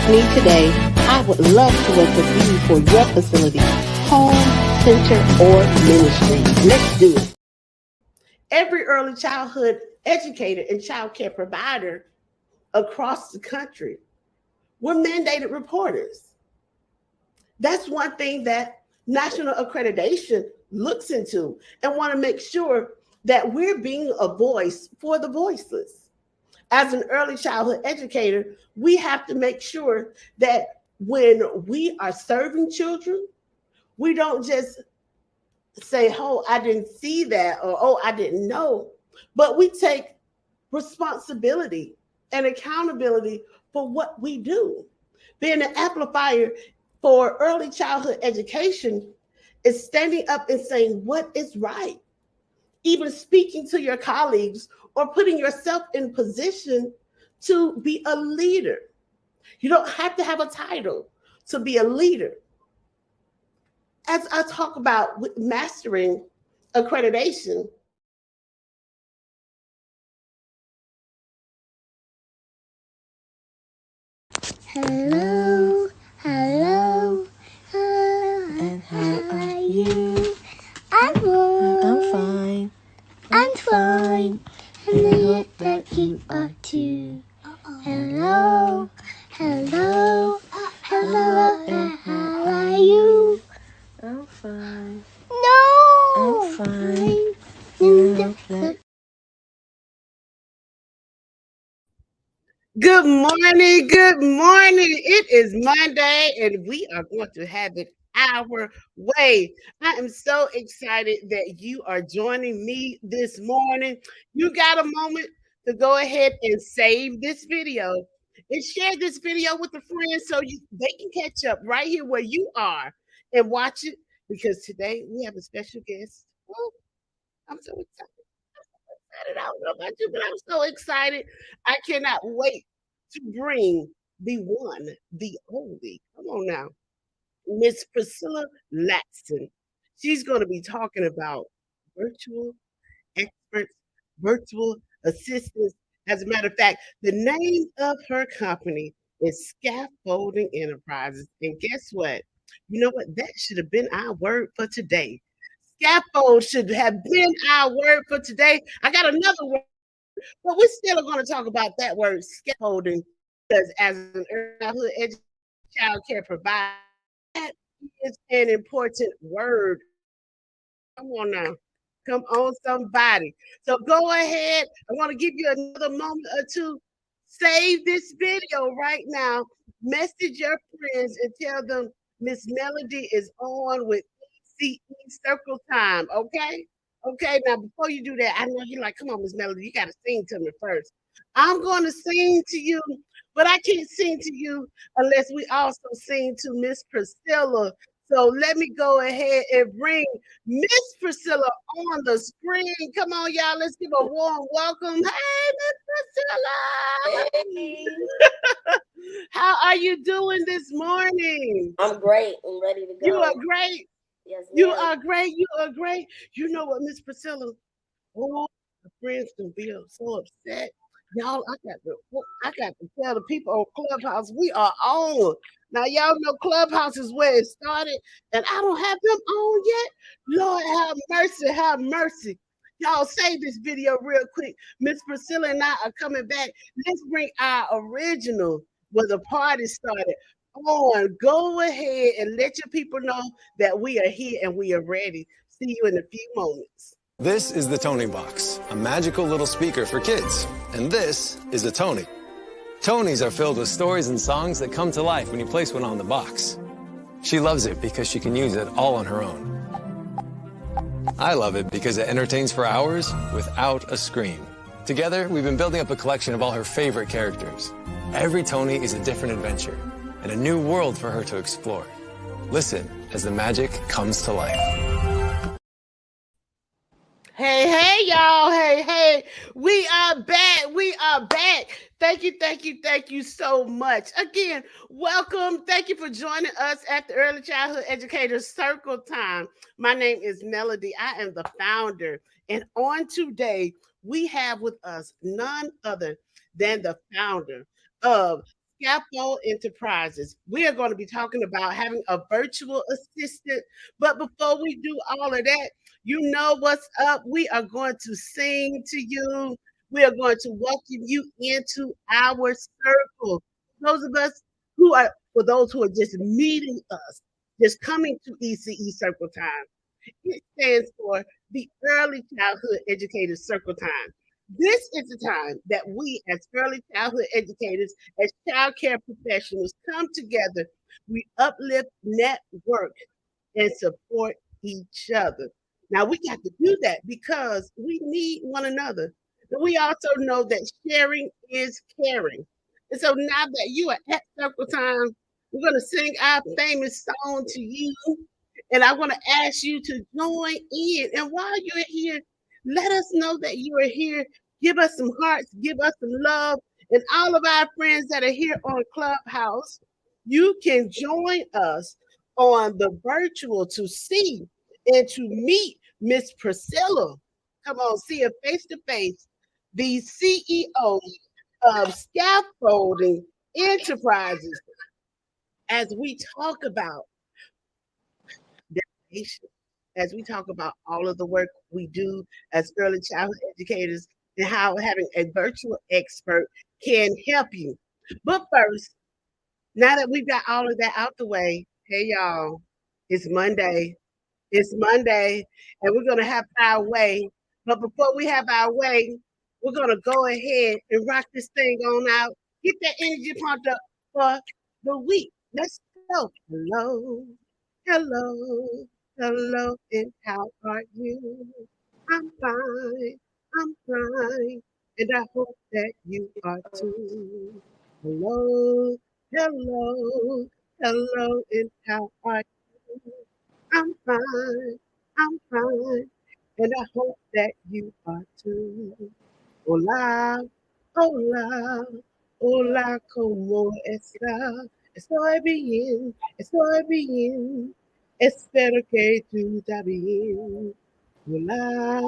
me today, I would love to work with you for your facility, home, center, or ministry. Let's do it. Every early childhood educator and child care provider across the country were mandated reporters. That's one thing that national accreditation looks into and want to make sure that we're being a voice for the voiceless. As an early childhood educator, we have to make sure that when we are serving children, we don't just say, oh, I didn't see that, or oh, I didn't know, but we take responsibility and accountability for what we do. Being an amplifier for early childhood education is standing up and saying what is right, even speaking to your colleagues or putting yourself in position to be a leader. You don't have to have a title to be a leader. As I talk about mastering accreditation, hello, hello, and how are you? I'm fine. I'm fine. And I hope that you are too. Hello, hello, hello, and how are you? I'm fine. No! I'm fine. good morning, good morning. It is Monday and we are going to have it our way. I am so excited that you are joining me this morning. You got a moment to go ahead and save this video and share this video with a friend so they can catch up right here where you are and watch it, because today we have a special guest. Oh, I'm so excited. I don't know about you, but I'm so excited. I cannot wait to bring the one, the only. Come on now. Miss Priscilla Latson. She's going to be talking about virtual experts, virtual assistants. As a matter of fact, the name of her company is Scaffolding Enterprises. And guess what? You know what? That should have been our word for today. Scaffold should have been our word for today. I got another word, but we still are going to talk about that word, scaffolding, because as an early education child care provider, that is an important word. Come on now. Come on, somebody. So go ahead. I want to give you another moment or two. Save this video right now. Message your friends and tell them Miss Melody is on with ECE Circle Time. Okay? Okay, now before you do that, I know you're like, come on, Miss Melody, you got to sing to me first. I'm going to sing to you, but I can't sing to you unless we also sing to Miss Priscilla. So let me go ahead and bring Miss Priscilla on the screen. Come on, y'all. Let's give a warm welcome. Hey, Miss Priscilla. Hey. How are you doing this morning? I'm great. I'm ready to go. You are great. Yes, You ma'am. are great. You are great. You know what, Miss Priscilla? Oh, the friends can be so upset. Y'all, I got to tell the people on Clubhouse we are on. Now y'all know Clubhouse is where it started, and I don't have them on yet. Lord have mercy, have mercy. Y'all save this video real quick. Miss Priscilla and I are coming back. Let's bring our original where the party started on. Go ahead and let your people know that we are here and we are ready. See you in a few moments. This is the Tony Box, a magical little speaker for kids. And this is a Tony. Tonys are filled with stories and songs that come to life when you place one on the box. She loves it because she can use it all on her own. I love it because it entertains for hours without a screen. Together, we've been building up a collection of all her favorite characters. Every Tony is a different adventure and a new world for her to explore. Listen as the magic comes to life. Hey, y'all. Hey. We are back. We are back. Thank you so much. Again, welcome. Thank you for joining us at the Early Childhood Educators Circle Time. My name is Melody. I am the founder. And on today, we have with us none other than the founder of Scaffold Enterprises. We are going to be talking about having a virtual assistant. But before we do all of that, you know what's up. We are going to sing to you. We are going to welcome you into our circle. Those of us who are, for those who are just meeting us, just coming to ECE Circle Time. It stands for the Early Childhood Educators Circle Time. This is the time that we, as early childhood educators, as child care professionals, come together. We uplift, network, and support each other. Now, we got to do that because we need one another. But we also know that sharing is caring. And so now that you are at Circle Time, we're going to sing our famous song to you. And I want to ask you to join in. And while you're here, let us know that you are here. Give us some hearts, give us some love. And all of our friends that are here on Clubhouse, you can join us on the virtual to see and to meet Miss Priscilla. Come on, see her face to face, the CEO of Scaffolding Enterprises, as we talk about delegation, as we talk about all of the work we do as early childhood educators and how having a virtual expert can help you. But first, now that we've got all of that out the way, hey y'all, it's Monday. It's Monday, and we're going to have our way. But before we have our way, we're going to go ahead and rock this thing on out. Get that energy pumped up for the week. Let's go. Hello, hello, hello, and how are you? I'm fine, I'm fine, and I hope that you are too. Hello, hello, hello, and how are you? I'm fine, I'm fine, and I hope that you are too. Hola, hola, hola, ¿cómo está? Estoy bien, estoy bien. Espero que tú estás bien. Hola,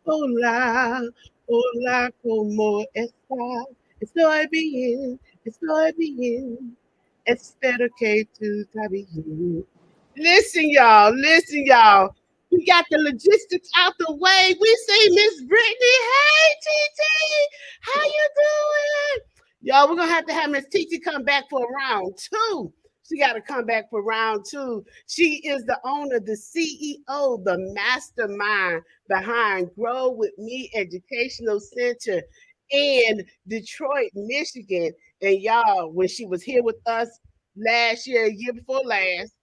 hola, hola, ¿cómo está? Estoy bien, estoy bien. Espero que tú estás bien. Listen, y'all. Listen, y'all. We got the logistics out the way. We see Miss Brittany. Hey, TT. How you doing? Y'all, we're going to have Miss TT come back for round two. She got to come back for round two. She is the owner, the CEO, the mastermind behind Grow With Me Educational Center in Detroit, Michigan. And y'all, when she was here with us last year before last,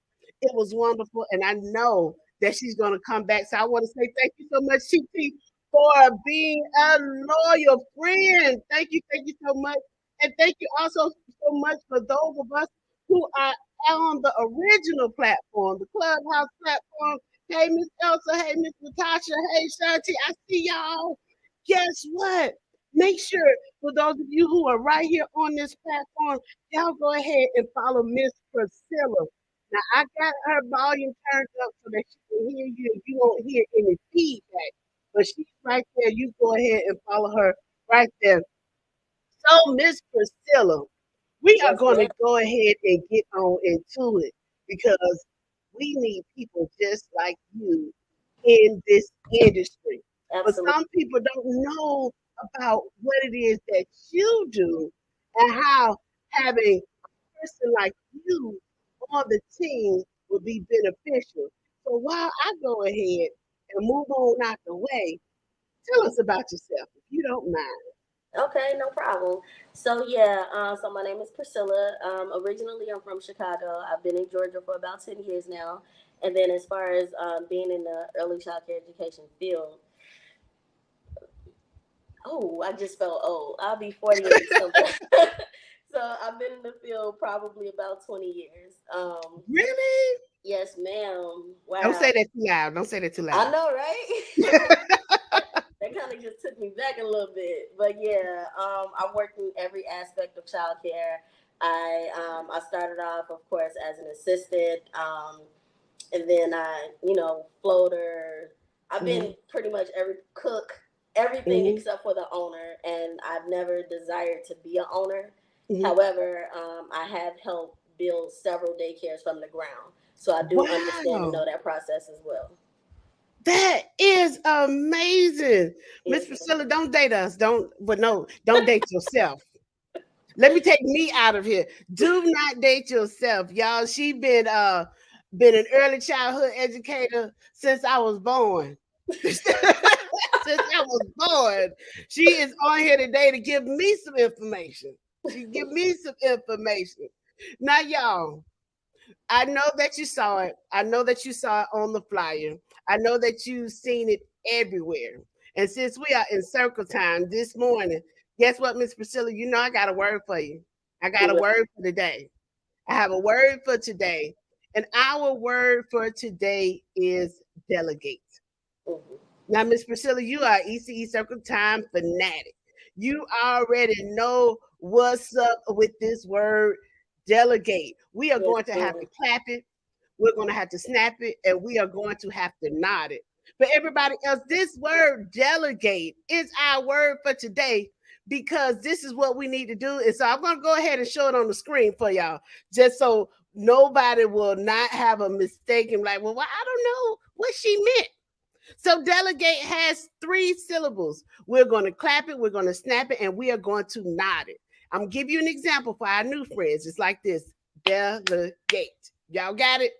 it was wonderful, and I know that she's going to come back. So I want to say thank you so much, TT, for being a loyal friend. Thank you so much. And thank you also so much for those of us who are on the original platform, the Clubhouse platform. Hey, Miss Elsa. Hey, Miss Natasha. Hey, Shanti. I see y'all. Guess what? Make sure for those of you who are right here on this platform, y'all go ahead and follow Miss Priscilla. Now I got her volume turned up so that she can hear you. You won't hear any feedback, but she's right there. You go ahead and follow her right there. So, Miss Priscilla, we are Yes, going to ma'am. go ahead and get on into it because we need people just like you in this industry. But Absolutely. some people don't know about what it is that you do and how having a person like you on the team would be beneficial. So while I go ahead and move on out the way, tell us about yourself if you don't mind. Okay, no problem. So yeah, so my name is Priscilla. Originally, I'm from Chicago. I've been in Georgia for about 10 years now. And then, as far as being in the early child care education field, oh, I just felt old. I'll be 48 something. So I've been in the field probably about 20 years. Really? Yes, ma'am. Don't Wow. say that too loud. Don't say that too I loud. know, right? That kind of just took me back a little bit. But yeah, I worked in every aspect of childcare. I started off, of course, as an assistant, and then floater. I've Mm-hmm. been pretty much every cook, everything Mm-hmm. except for the owner, and I've never desired to be an owner. However, I have helped build several daycares from the ground. So I do understand and Wow. know that process as well. That is amazing. Miss Yes, ma'am. Priscilla, don't date us. Don't, but no, don't date yourself. Let me take me out of here. Do not date yourself, y'all. She been an early childhood educator since I was born. Since I was born. She is on here today to give me some information. She give me some information. Now, y'all, I know that you saw it. I know that you saw it on the flyer. I know that you've seen it everywhere. And since we are in circle time this morning, guess what, Miss Priscilla? You know I got a word for you. I got a word for today. I have a word for today. And our word for today is delegate. Mhm. Now, Miss Priscilla, you are ECE Circle Time fanatic. You already know what's up with this word delegate. We are Yes, going to have ma'am. to clap it, we're going to have to snap it, and we are going to have to nod it. For everybody else, this word delegate is our word for today because this is what we need to do. And so I'm going to go ahead and show it on the screen for y'all, just so nobody will not have a mistake and like, well, I don't know what she meant. So delegate has 3 syllables. We're going to clap it, we're going to snap it, and we are going to nod it. I'm gonna give you an example for our new friends. It's like this: delegate. Y'all got it?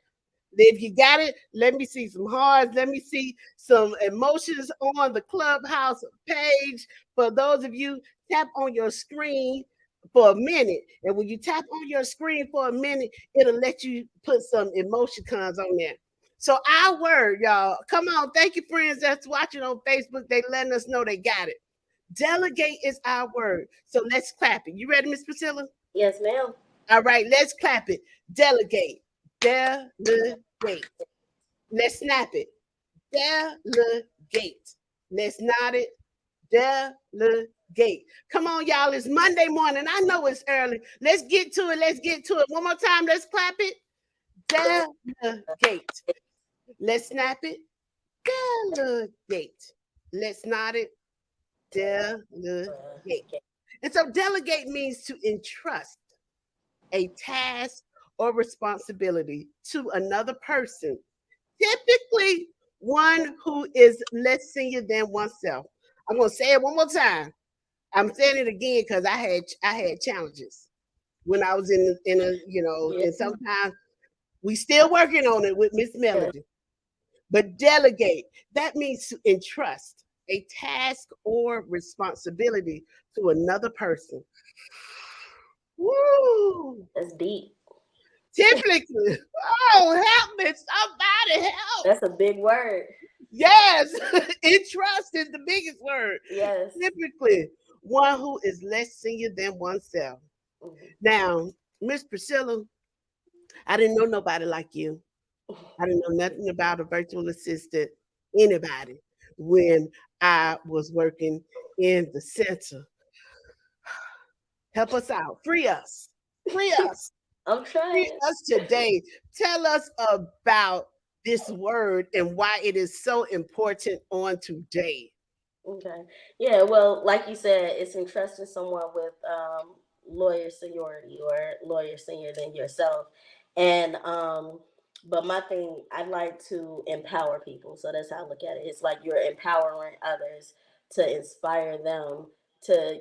If you got it, let me see some hearts. Let me see some emotions on the Clubhouse page. For those of you, tap on your screen for a minute. And when you tap on your screen for a minute, it'll let you put some emoticons on there. So our word, y'all, come on. Thank you, friends that's watching on Facebook. They letting us know they got it. Delegate is our word. So let's clap it. You ready, Miss Priscilla? Yes, ma'am. All right, let's clap it. Delegate. Delegate. Let's snap it. Delegate. Let's nod it. Delegate. Come on, y'all. It's Monday morning. I know it's early. Let's get to it. Let's get to it. One more time. Let's clap it. Delegate. Let's snap it. Delegate. Let's nod it. Delegate. And so delegate means to entrust a task or responsibility to another person, typically one who is less senior than oneself. I'm going to say it one more time. I'm saying it again because I had challenges when I was in a and Yes, sometimes we still working on it with Miss yes. Melody. But delegate, that means to entrust a task or responsibility to another person. Woo! That's deep. Typically, oh, help me, somebody help. That's a big word. Yes, entrust is the biggest word. Yes. Typically, one who is less senior than oneself. Mhm. Now, Miss Priscilla, I didn't know nobody like you. I didn't know nothing about a virtual assistant, anybody, when I was working in the center. Help us out. Free us. Free us. I'm Free trying. us today. Tell us about this word and why it is so important on today. Okay. Yeah, well, like you said, it's entrusting someone with lawyer seniority or lawyer senior than yourself. And but my thing, I like to empower people. So that's how I look at it. It's like you're empowering others to inspire them to,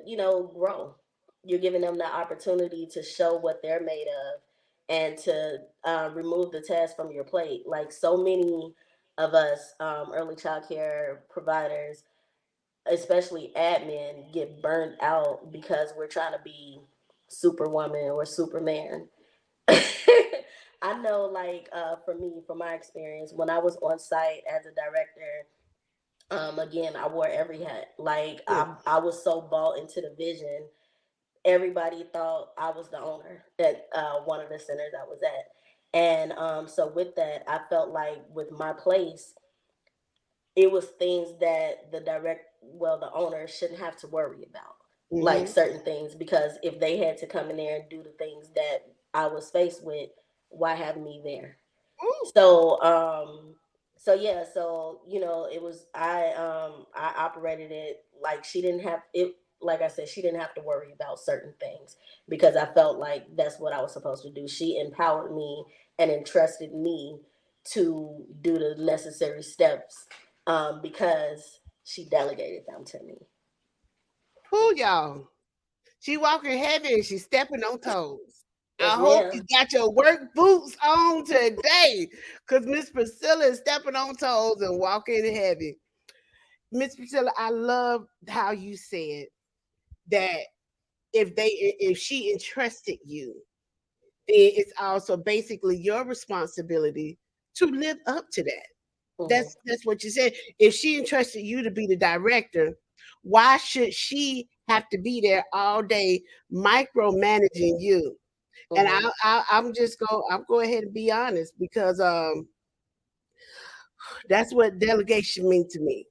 grow. You're giving them the opportunity to show what they're made of and to remove the task from your plate. Like so many of us, early child care providers, especially admin, get burned out because we're trying to be superwoman or superman. I know, like, for me, from my experience, when I was on site as a director, again, I wore every hat. Like, Mm, I was so bought into the vision. Everybody thought I was the owner at one of the centers I was at. And so, with that, I felt like with my place, it was things that the owner shouldn't have to worry about, like mhm. certain things, because if they had to come in there and do the things that I was faced with, why have me there? Mm, So yeah, so it was I operated it like she didn't have it. like I said, she didn't have to worry about certain things because I felt like that's what I was supposed to do. She empowered me and entrusted me to do the necessary steps because she delegated them to me. Who y'all? She walking heavy and she's stepping on toes. Yes, I hope ma'am. you got your work boots on today, because Miss Priscilla is stepping on toes and walking heavy. Miss Priscilla, I love how you said that if she entrusted you, then it's also basically your responsibility to live up to that. That's what you said. If she entrusted you to be the director, why should she have to be there all day micromanaging you? And I'm just I'm go ahead and be honest, because that's what delegation means to me.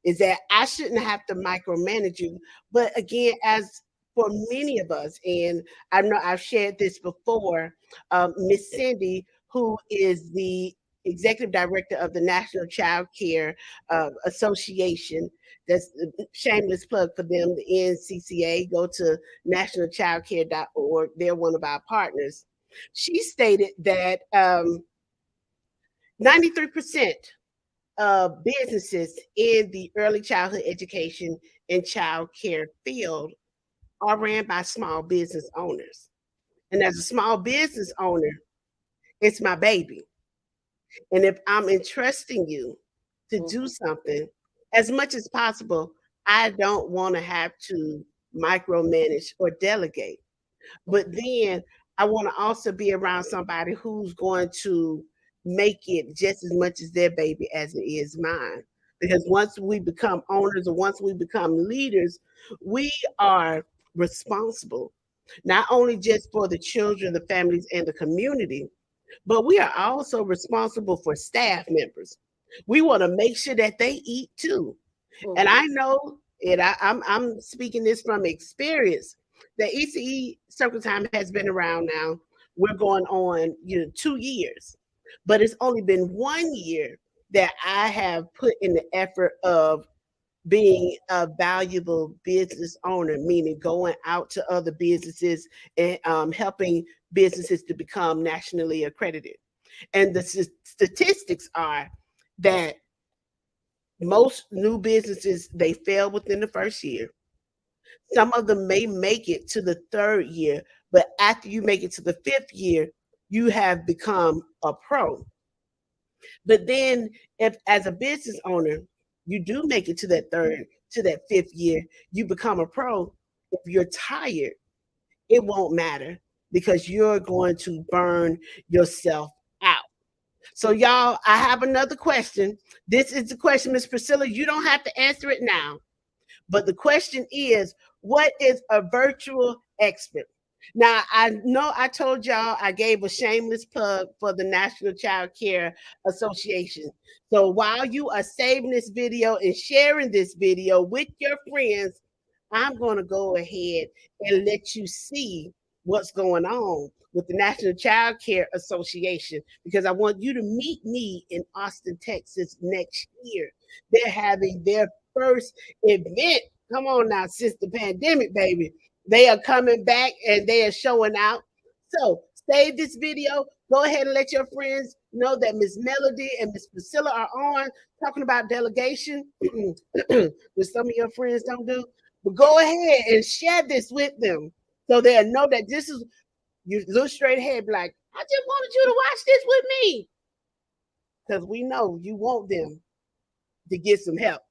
Is that I shouldn't have to micromanage you. But again, as for many of us, and I know I've shared this before, Miss Cindy, who is the executive director of the National Child Care Association. That's a shameless plug for them, the NCCA. Go to nationalchildcare.org. They're one of our partners. She stated that 93% businesses in the early childhood education and child care field are ran by small business owners. And as a small business owner, it's my baby. And if I'm entrusting you to do something, as much as possible, I don't want to have to micromanage or delegate. But then I want to also be around somebody who's going to make it just as much as their baby as it is mine. Because once we become owners or once we become leaders, we are responsible, not only just for the children, the families, and the community, but we are also responsible for staff members. We want to make sure that they eat too. And I know, and I'm speaking this from experience, the ECE Circle Time has been around now. We're going on, 2 years, but it's only been 1 year that I have put in the effort of being a valuable business owner, meaning going out to other businesses and helping businesses to become nationally accredited. And the statistics are that most new businesses, they fail within the first year. Some of them may make it to the third year, but after you make it to the fifth year, you have become a pro. But then if as a business owner, you do make it to that fifth year, you become a pro. If you're tired, it won't matter because you're going to burn yourself out. So, y'all, I have another question. This is the question, Miss Priscilla. You don't have to answer it now. But the question is, what is a virtual expert? Now, I know I told y'all I gave a shameless plug for the National Child Care Association. So while you are saving this video and sharing this video with your friends, I'm going to go ahead and let you see what's going on with the National Child Care Association, because I want you to meet me in Austin, Texas next year. They're having their first event. Come on now, since the pandemic, baby. They are coming back and they are showing out. So save this video. Go ahead and let your friends know that Miss Melody and Miss Priscilla are on talking about delegation, which some of your friends don't do. But go ahead and share this with them so they'll know that this is, you look straight ahead, be like, I just wanted you to watch this with me. Because we know you want them to get some help.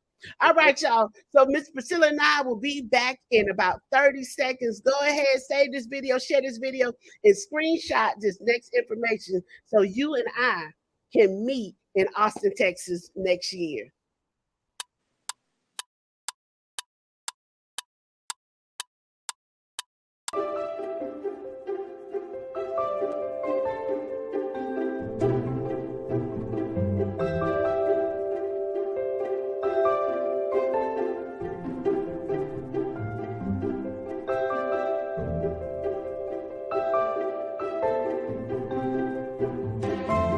All right, y'all. So Miss Priscilla and I will be back in about 30 seconds. Go ahead, save this video, share this video, and screenshot this next information so you and I can meet in Austin, Texas next year.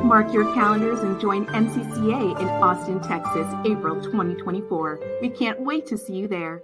Mark your calendars and join NCCA in Austin, Texas, April 2024. We can't wait to see you there.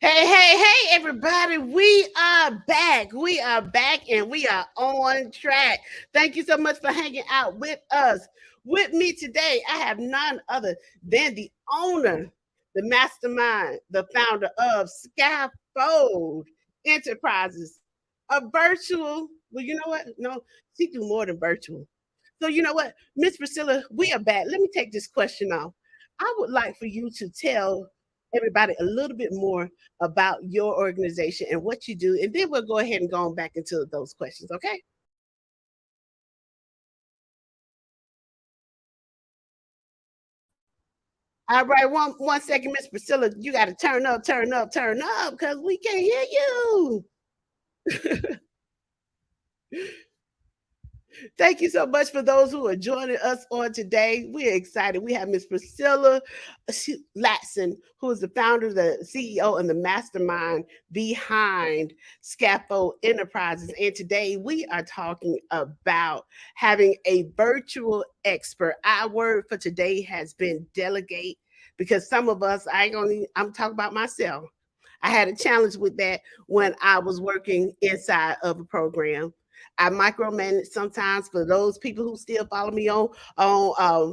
Hey, everybody. We are back. We are back and we are on track. Thank you so much for hanging out with us. With me today, I have none other than the owner, the mastermind, the founder of Scaffold Enterprises, a virtual. Well, you know what? No, she do more than virtual. So you know what, Miss Priscilla, we are back. Let me take this question off. I would like for you to tell everybody a little bit more about your organization and what you do, and then we'll go ahead and go on back into those questions, okay? All right, one second, Miss Priscilla. You got to turn up, because we can't hear you. Thank you so much for those who are joining us on today. We're excited. We have Miss Priscilla Latson, who is the founder, the CEO, and the mastermind behind Scaffold Enterprises. And today we are talking about having a virtual expert. Our word for today has been delegate, because some of us, I'm talking about myself. I had a challenge with that when I was working inside of a program. I micromanage sometimes. For those people who still follow me on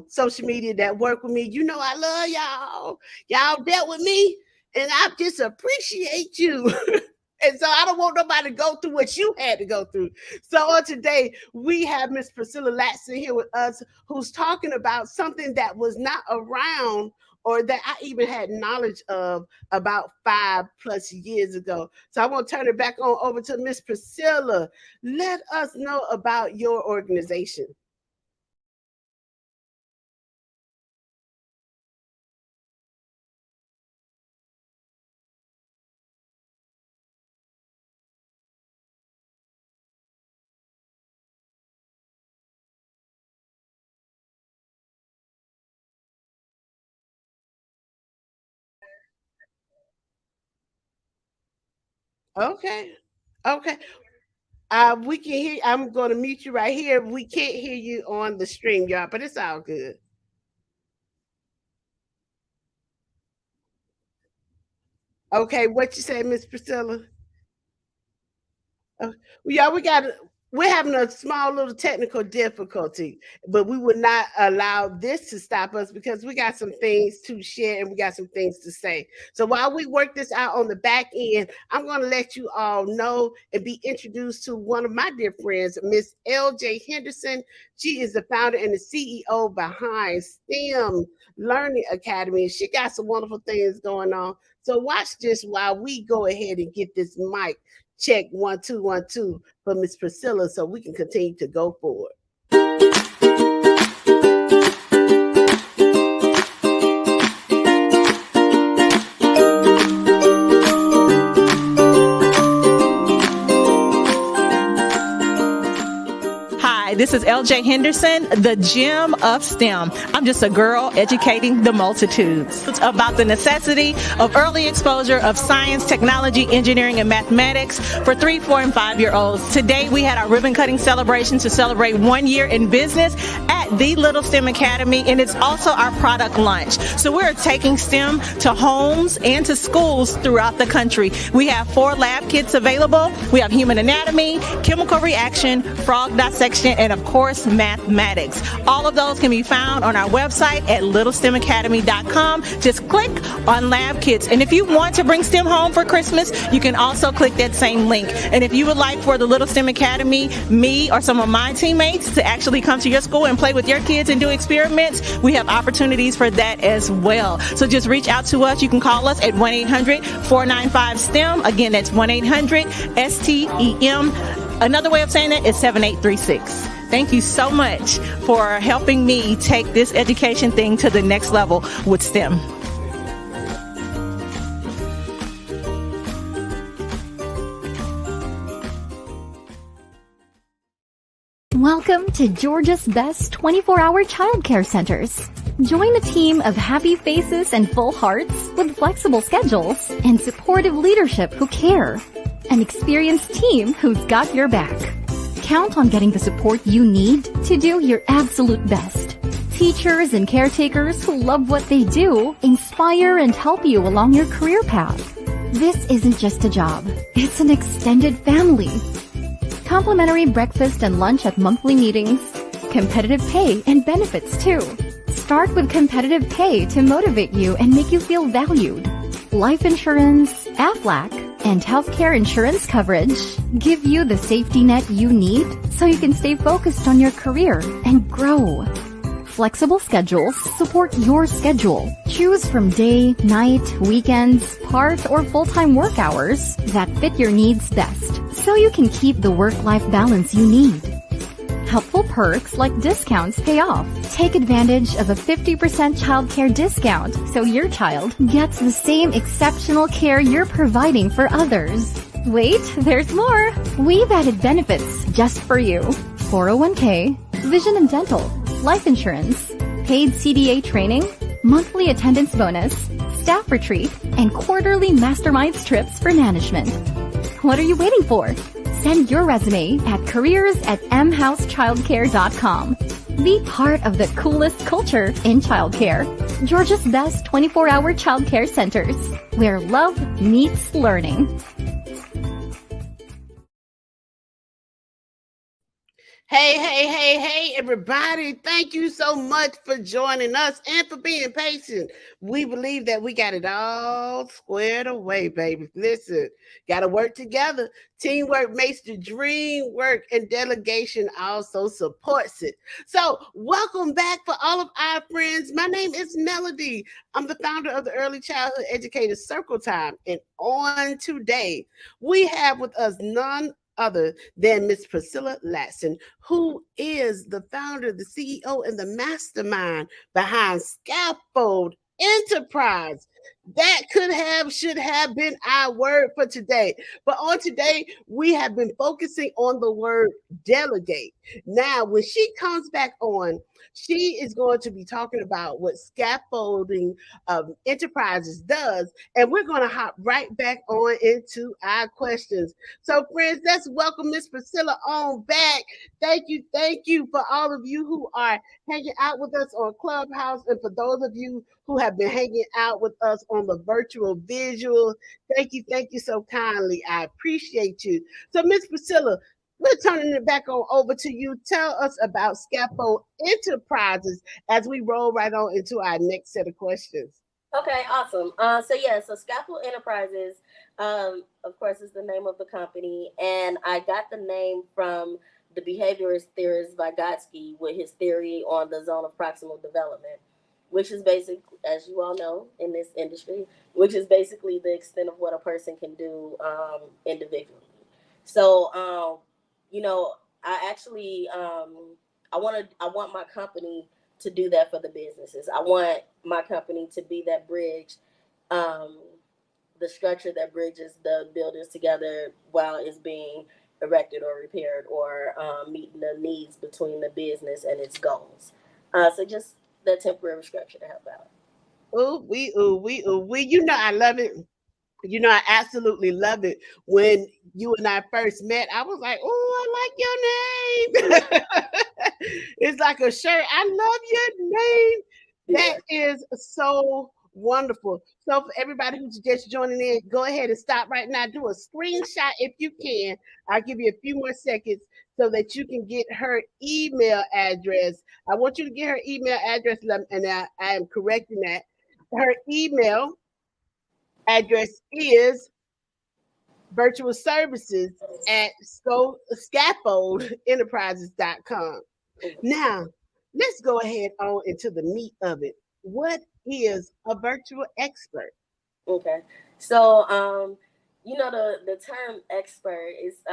social media that work with me, you know I love y'all. Y'all dealt with me, and I just appreciate you. And so I don't want nobody to go through what you had to go through. So on today, we have Miss Priscilla Latson here with us, who's talking about something that was not around or that I even had knowledge of about 5+ years ago. So I want to turn it back on over to Miss Priscilla. Let us know about your organization. Okay. Okay. We can hear. I'm going to mute you right here. We can't hear you on the stream, y'all, but it's all good. Okay, what you say, Miss Priscilla? Yeah, we're having a small little technical difficulty, but we would not allow this to stop us because we got some things to share and we got some things to say. So while we work this out on the back end, I'm going to let you all know and be introduced to one of my dear friends, Miss LJ Henderson. She is the founder and the CEO behind STEM Learning Academy. She got some wonderful things going on. So watch this while we go ahead and get this mic check 1 2 1 2 for Miss Priscilla, so we can continue to go forward. This is LJ Henderson, the gem of STEM. I'm just a girl educating the multitudes. It's about the necessity of early exposure of science, technology, engineering, and mathematics for 3, 4, and 5-year-olds. Today, we had our ribbon cutting celebration to celebrate 1 year in business at the Little STEM Academy, and it's also our product launch. So we're taking STEM to homes and to schools throughout the country. We have 4 lab kits available. We have human anatomy, chemical reaction, frog dissection, and of course, mathematics. All of those can be found on our website at littlestemacademy.com. Just click on lab kits. And if you want to bring STEM home for Christmas, you can also click that same link. And if you would like for the Little STEM Academy, me or some of my teammates to actually come to your school and play with your kids and do experiments, we have opportunities for that as well. So just reach out to us. You can call us at 1-800-495-STEM. Again, that's 1-800-STEM. Another way of saying that is 7836. Thank you so much for helping me take this education thing to the next level with STEM. Welcome to Georgia's best 24-hour childcare centers. Join a team of happy faces and full hearts with flexible schedules and supportive leadership who care. An experienced team who's got your back. Count on getting the support you need to do your absolute best. Teachers and caretakers who love what they do inspire and help you along your career path. This isn't just a job, it's an extended family. Complimentary breakfast and lunch at monthly meetings, competitive pay and benefits too. Start with competitive pay to motivate you and make you feel valued. Life insurance, AFLAC, and healthcare insurance coverage give you the safety net you need so you can stay focused on your career and grow. Flexible schedules support your schedule. Choose from day, night, weekends, part, or full-time work hours that fit your needs best so you can keep the work-life balance you need. Helpful perks like discounts pay off. Take advantage of a 50% childcare discount so your child gets the same exceptional care you're providing for others. Wait, there's more. We've added benefits just for you. 401k, vision and dental, life insurance, paid CDA training, monthly attendance bonus, staff retreat, and quarterly mastermind trips for management. What are you waiting for? Send your resume at careers@mhousechildcare.com. Be part of the coolest culture in childcare. Georgia's best 24-hour childcare centers, where love meets learning. Hey, everybody. Thank you so much for joining us and for being patient. We believe that we got it all squared away, baby. Listen, got to work together. Teamwork makes the dream work, and delegation also supports it. So, welcome back for all of our friends. My name is Melody. I'm the founder of the Early Childhood Educators Circle Time. And on today, we have with us none other than Miss Priscilla Latson, who is the founder, the CEO, and the mastermind behind Scaffold Enterprise. That should have been our word for today. But on today, we have been focusing on the word delegate. Now, when she comes back on, she is going to be talking about what Scaffolding Enterprises does, and we're going to hop right back on into our questions. So, friends, let's welcome Miss Priscilla on back. Thank you for all of you who are hanging out with us on Clubhouse, and for those of you who have been hanging out with us on the virtual visual. Thank you so kindly. I appreciate you. So, Miss Priscilla, we're turning it back over to you. Tell us about Scaffold Enterprises as we roll right on into our next set of questions. Okay, awesome. So Scaffold Enterprises, of course, is the name of the company, and I got the name from the behaviorist theorist Vygotsky with his theory on the zone of proximal development, which is basically, as you all know in this industry, which is basically the extent of what a person can do individually. So, I actually, I want my company to do that for the businesses. I want my company to be that bridge, the structure that bridges the buildings together while it's being erected or repaired, or meeting the needs between the business and its goals. So just the temporary structure to help out. Ooh, we. I love it. I absolutely love it. When you and I first met, I was like, oh, I like your name. It's like a shirt. I love your name. That is so wonderful. So for everybody who's just joining in, go ahead and stop right now. Do a screenshot if you can. I'll give you a few more seconds so that you can get her email address. I want you to get her email address, and I am correcting that. Her email address is virtual services at scaffoldenterprises.com. Now, let's go ahead on into the meat of it. What is a virtual expert? Okay. So, the term expert is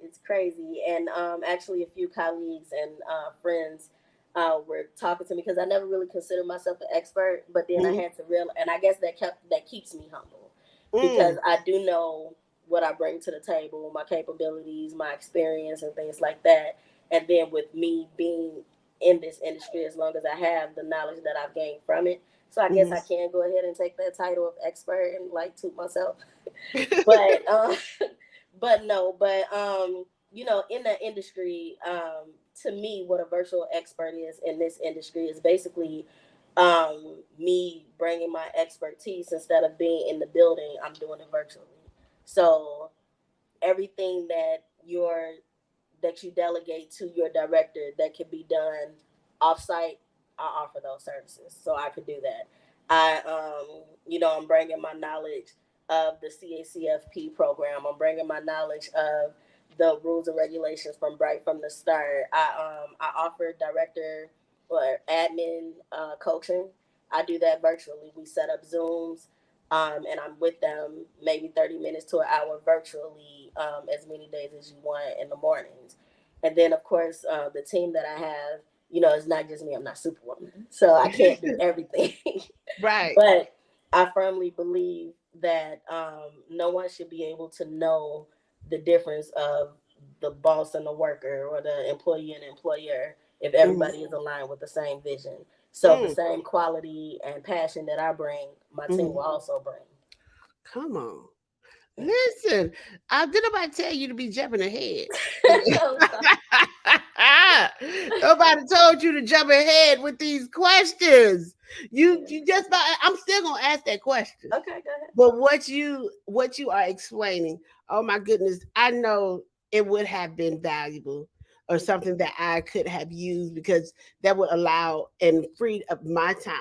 it's crazy, and actually a few colleagues and friends were talking to me, because I never really considered myself an expert, but then I had to realize, and I guess that keeps me humble, because I do know what I bring to the table, my capabilities, my experience, and things like that. And then with me being in this industry as long as I have, the knowledge that I've gained from it, so I guess I can go ahead and take that title of expert and toot myself. But in the industry, to me, what a virtual expert is in this industry is basically me bringing my expertise instead of being in the building, I'm doing it virtually. So everything that you delegate to your director that can be done offsite, I offer those services, so I could do that. I'm bringing my knowledge of the CACFP program. I'm bringing my knowledge of the rules and regulations from right from the start. I offer director or admin coaching. I do that virtually. We set up Zooms, and I'm with them maybe 30 minutes to an hour virtually, as many days as you want in the mornings. And then, of course, the team that I have, it's not just me. I'm not Superwoman, so I can't do everything. Right. But I firmly believe that no one should be able to know the difference of the boss and the worker, or the employee and employer, if everybody is aligned with the same vision. So the same quality and passion that I bring, my team will also bring. Come on. Listen, did nobody tell you to be jumping ahead? Nobody told you to jump ahead with these questions. You just about, I'm still gonna ask that question. Okay, go ahead. But what you are explaining, oh my goodness, I know it would have been valuable or something that I could have used, because that would allow and freed up my time.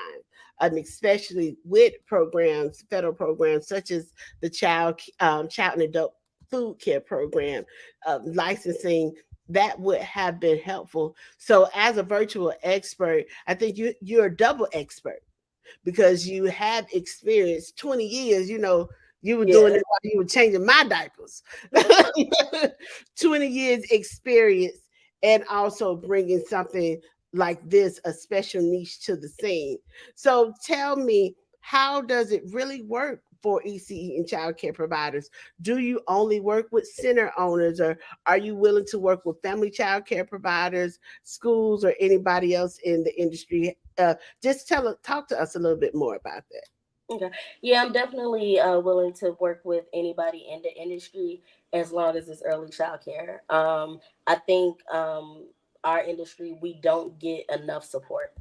Especially with programs, federal programs such as the child and adult food care program, licensing, that would have been helpful. So, as a virtual expert, I think you're a double expert, because you have experience 20 years. You were doing it while you were changing my diapers. 20 years experience, and also bringing something like this, a special niche to the scene. So tell me, how does it really work for ECE and childcare providers? Do you only work with center owners, or are you willing to work with family childcare providers, schools, or anybody else in the industry? Just talk to us a little bit more about that. Okay. Yeah, I'm definitely willing to work with anybody in the industry, as long as it's early childcare. I think our industry, we don't get enough support.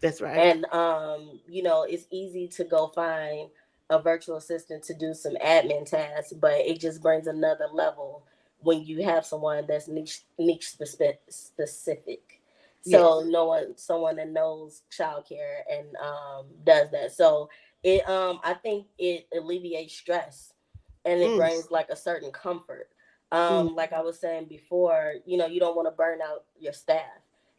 That's right. And it's easy to go find a virtual assistant to do some admin tasks, but it just brings another level when you have someone that's niche specific. So someone that knows childcare and does that. So I think it alleviates stress, and it brings like a certain comfort. Like I was saying before, you don't want to burn out your staff.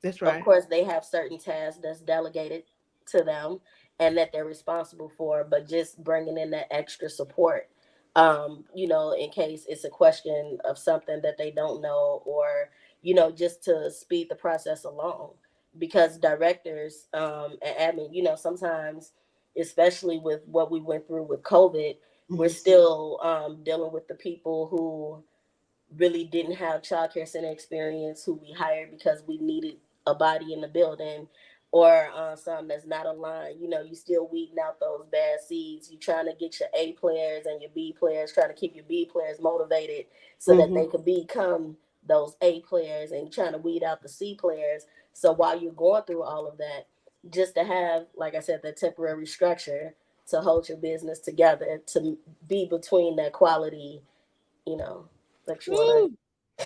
That's right. Of course, they have certain tasks that's delegated to them and that they're responsible for, but just bringing in that extra support, in case it's a question of something that they don't know, or, just to speed the process along. Because directors and admin, sometimes, especially with what we went through with COVID, we're still dealing with the people who really didn't have childcare center experience, who we hired because we needed a body in the building, or some that's not aligned. You still weeding out those bad seeds. You trying to get your A players and your B players, trying to keep your B players motivated so that they could become those A players, and trying to weed out the C players. So while you're going through all of that, just to have, like I said, that temporary structure to hold your business together, to be between that quality, that you want to.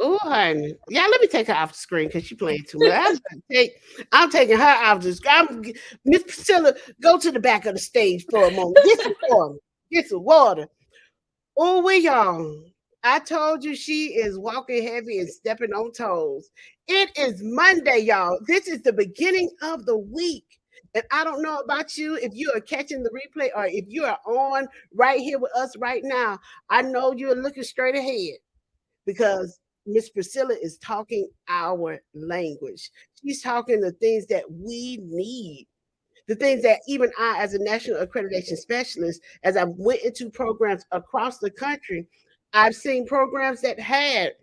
Oh, honey. Yeah, let me take her off the screen, because she's playing too much. I'm taking her off the screen. Miss Priscilla, go to the back of the stage for a moment. Get some water. Get some water. Oh, y'all. I told you she is walking heavy and stepping on toes. It is Monday, y'all. This is the beginning of the week. And I don't know about you, if you are catching the replay, or if you are on right here with us right now. I know you're looking straight ahead, because Miss Priscilla is talking our language. She's talking the things that we need, the things that even I, as a national accreditation specialist, as I went into programs across the country, I've seen programs that had,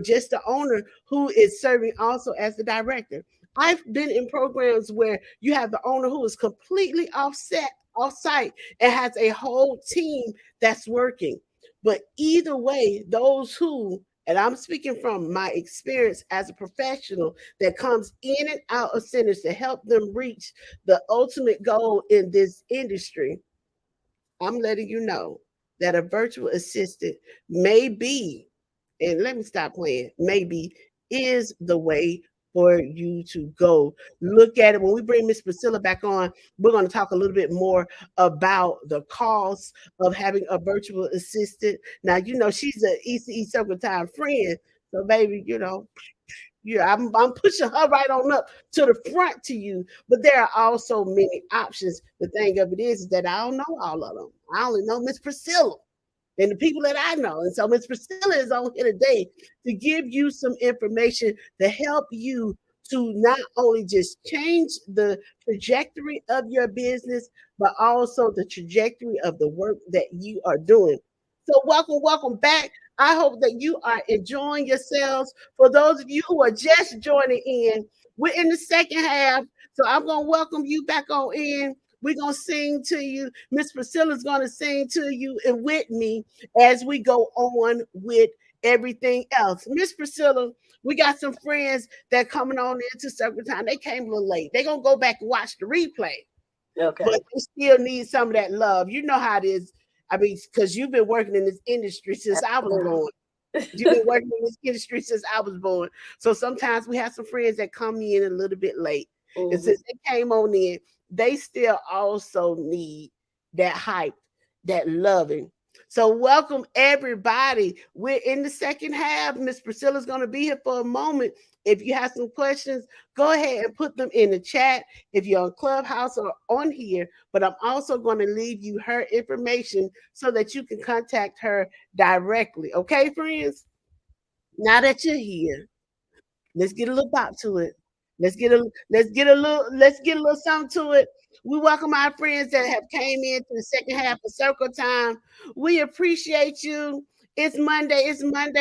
just the owner who is serving also as the director. I've been in programs where you have the owner who is completely off-site, and has a whole team that's working. But either way, those who And I'm speaking from my experience as a professional that comes in and out of centers to help them reach the ultimate goal in this industry. I'm letting you know that a virtual assistant may be, and let me stop playing, maybe is the way for you to go. Look at it. When we bring Miss Priscilla back on, we're going to talk a little bit more about the cost of having a virtual assistant. Now, you know, she's an ECE Circle Time friend. So, baby, you know, yeah, I'm pushing her right on up to the front to you. But there are also many options. The thing of it is that I don't know all of them. I only know Miss Priscilla and the people that I know. And so Miss Priscilla is on here today to give you some information to help you to not only just change the trajectory of your business, but also the trajectory of the work that you are doing. So welcome back. I hope that you are enjoying yourselves. For those of you who are just joining in, we're in the second half. So I'm going to welcome you back on in. We're going to sing to you. Miss Priscilla's going to sing to you and with me as we go on with everything else. Miss Priscilla, we got some friends that coming on into Circle Time. They came a little late. They're going to go back and watch the replay. Okay. But they still need some of that love. You know how it is. I mean, because you've been working in this industry since I was born. You've been working in this industry since I was born. So sometimes we have some friends that come in a little bit late. Mm-hmm. And since they came on in, they still also need that hype, that loving. So welcome everybody. We're in the second half. Miss Priscilla's going to be here for a moment. If you have some questions, go ahead and put them in the chat if you're on Clubhouse or on here. But I'm also going to leave you her information so that you can contact her directly. Okay, friends? Now that you're here, let's get a little bop to it. Let's get a little something to it. We welcome our friends that have came in to the second half of Circle Time. We appreciate you. It's Monday.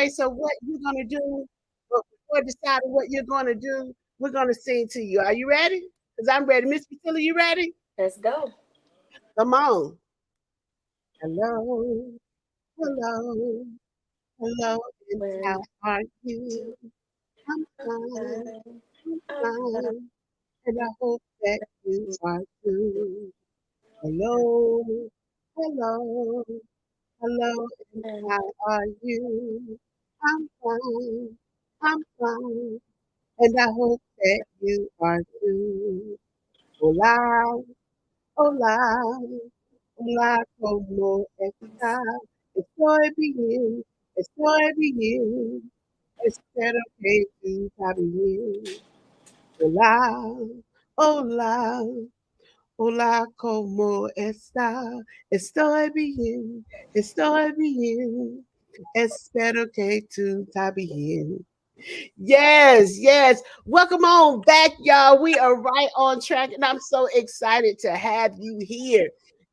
So what you're gonna do before deciding what you're gonna do, we're gonna sing to you. Are you ready? Because I'm ready. Miss Priscilla, you ready? Let's go. Come on. Hello. Hello. Hello. And how are you? I'm fine. I'm fine. And I hope that you are too. Hello, hello, hello, and how are you? I'm fine, I'm fine, and I hope that you are too. Hola, hola, hola, como está? Estoy bien, estoy bien. Espero que tú estás bien. Hola, hola. Hola, ¿cómo está? Estoy bien, estoy bien. Espero que tú estás bien. Yes. Welcome on back, y'all. We are right on track, and I'm so excited to have you here.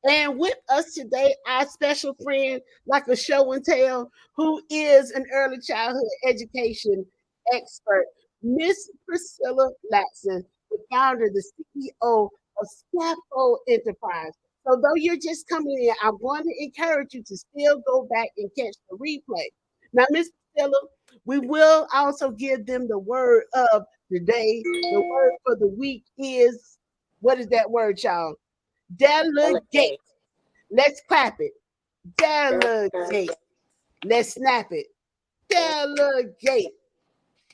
And with us today, our special friend, like a show and tell, who is an early childhood education expert, Miss Priscilla Latson, the founder, the CEO of Scaffold Enterprise. So though you're just coming in, I'm going to encourage you to still go back and catch the replay. Now, Miss Priscilla, we will also give them the word of the day. The word for the week is, what is that word, y'all? Delegate. Let's clap it. Delegate. Let's snap it. Delegate.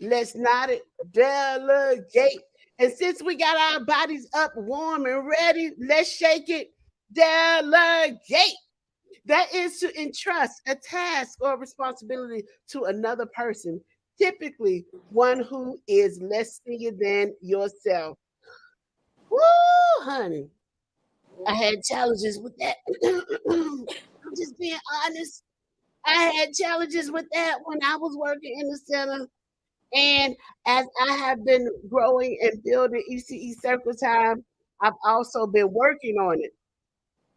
Let's nod it. Delegate. And since we got our bodies up, warm and ready, let's shake it. Delegate. That is to entrust a task or responsibility to another person, typically one who is less senior than yourself. Woo, honey. I had challenges with that. I'm just being honest. I had challenges with that when I was working in the center. And as I have been growing and building ECE Circle Time, I've also been working on it.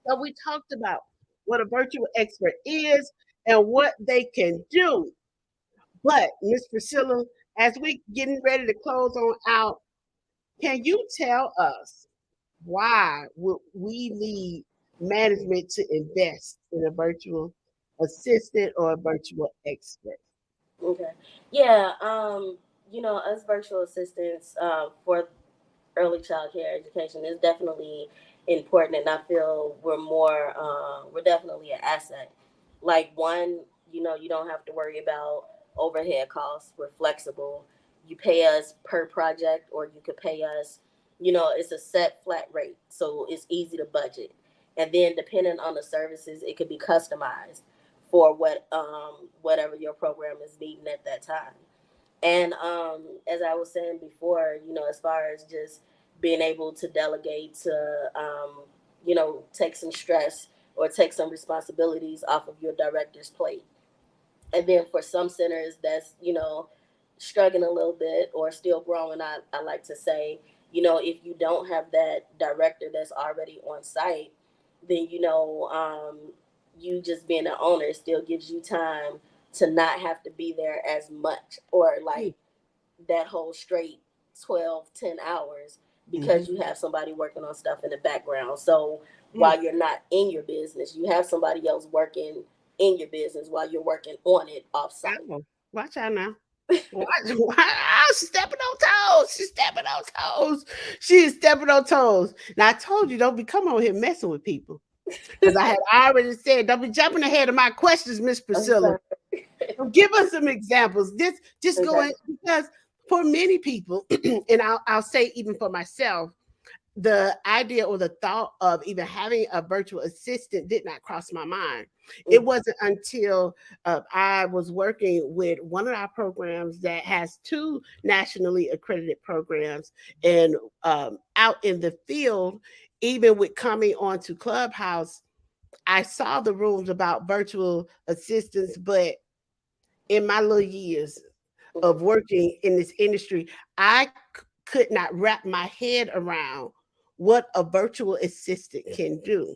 So we talked about what a virtual expert is and what they can do. But Miss Priscilla, as we getting ready to close on out, can you tell us why would we need management to invest in a virtual assistant or a virtual expert? Okay. Yeah. Us virtual assistants for early child care education is definitely important, and I feel we're definitely an asset. Like, one, you don't have to worry about overhead costs. We're flexible. You pay us per project, or you could pay us, it's a set flat rate, so it's easy to budget. And then depending on the services, it could be customized for whatever your program is needing at that time. And as I was saying before, as far as just being able to delegate to, take some stress or take some responsibilities off of your director's plate. And then for some centers that's, struggling a little bit or still growing, I like to say, if you don't have that director that's already on site, then, you just being an owner still gives you time to not have to be there as much, or like that whole straight 12-10 hours, because you have somebody working on stuff in the background. So while you're not in your business, you have somebody else working in your business while you're working on it off site. Watch out now. She's stepping on toes. She's stepping on toes. She is stepping on toes. Now I told you, don't be coming on here messing with people. Because I had already said, don't be jumping ahead of my questions, Miss Priscilla. Give us some examples. Just go ahead, because for many people, and I'll say even for myself, the idea or the thought of even having a virtual assistant did not cross my mind. It wasn't until I was working with one of our programs that has two nationally accredited programs, and out in the field, even with coming onto Clubhouse, I saw the rooms about virtual assistants, but in my little years of working in this industry, I could not wrap my head around what a virtual assistant can do.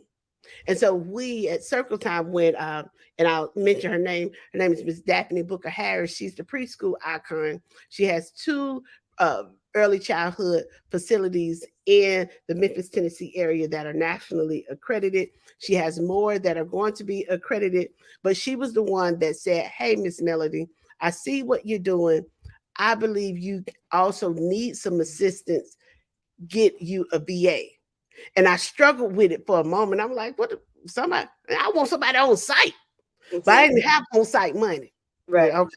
And so we at Circle Time went, and I'll mention her name. Her name is Miss Daphne Booker Harris. She's the preschool icon. She has two early childhood facilities in the Memphis, Tennessee area that are nationally accredited. She has more that are going to be accredited, but she was the one that said, "Hey, Miss Melody, I see what you're doing. I believe you also need some assistance. Get you a VA." And I struggled with it for a moment. I'm like, what? Somebody, I want somebody on site, but I didn't have on site money. Right. Yeah, okay.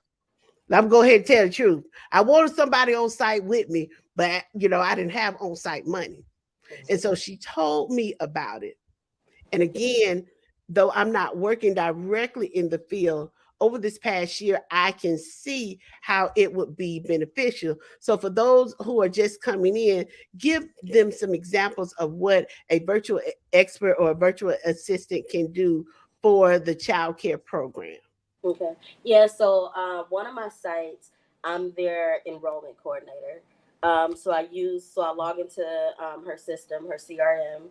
I'm going to go ahead and tell the truth. I wanted somebody on site with me, but I didn't have on site money. And so she told me about it. And again, though I'm not working directly in the field, over this past year, I can see how it would be beneficial. So for those who are just coming in, give them some examples of what a virtual expert or a virtual assistant can do for the child care program. Okay. Yeah. So one of my sites, I'm their enrollment coordinator. So I log into her system, her CRM,